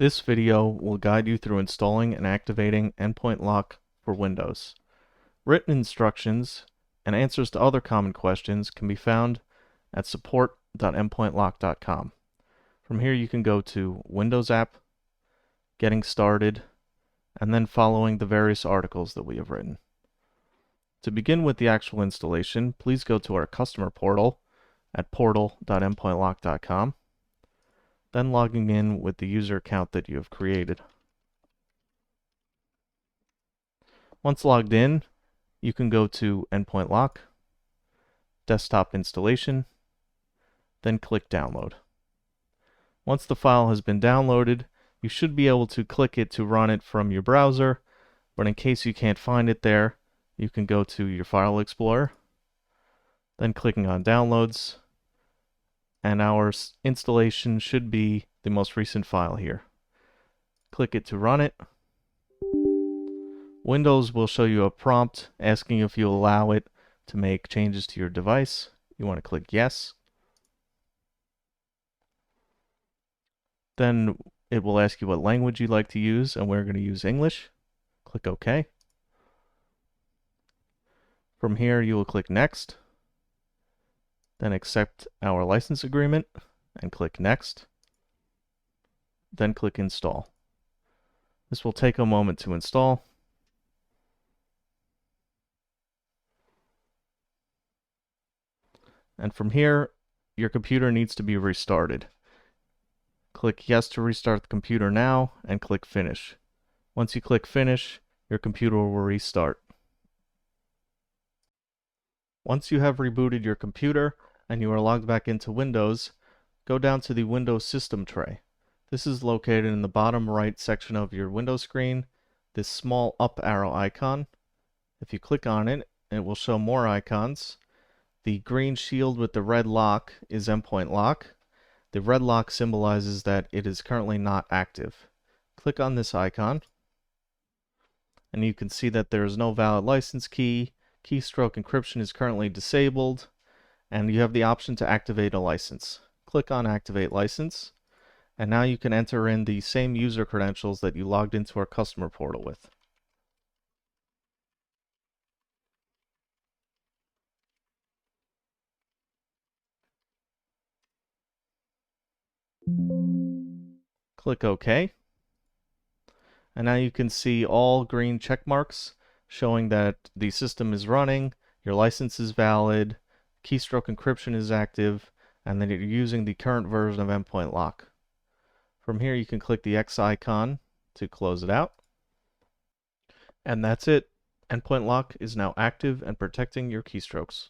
This video will guide you through installing and activating EndpointLock for Windows. Written instructions and answers to other common questions can be found at support.endpointlock.com. From here you can go to Windows App, Getting Started, and then following the various articles that we have written. To begin with the actual installation, please go to our customer portal at portal.endpointlock.com. Then logging in with the user account that you have created. Once logged in, you can go to EndpointLock, Desktop Installation, then click Download. Once the file has been downloaded, you should be able to click it to run it from your browser, but in case you can't find it there, you can go to your File Explorer, then clicking on Downloads, and our installation should be the most recent file here. Click it to run it. Windows will show you a prompt asking if you allow it to make changes to your device. You want to click yes. Then it will ask you what language you'd like to use, and we're going to use English. Click OK. From here you will click Next. Then accept our license agreement and click Next. Then click Install. This will take a moment to install. And from here, your computer needs to be restarted. Click Yes to restart the computer now and click Finish. Once you click Finish, your computer will restart. Once you have rebooted your computer and you are logged back into Windows, go down to the Windows System tray. This is located in the bottom right section of your Windows screen, this small up arrow icon. If you click on it, it will show more icons. The green shield with the red lock is EndpointLock. The red lock symbolizes that it is currently not active. Click on this icon, and you can see that there is no valid license key. Keystroke encryption is currently disabled, and you have the option to activate a license. Click on Activate License, and now you can enter in the same user credentials that you logged into our customer portal with. Click OK. And now you can see all green check marks showing that the system is running, your license is valid, keystroke encryption is active, and that you're using the current version of EndpointLock. From here you can click the X icon to close it out. And that's it. EndpointLock is now active and protecting your keystrokes.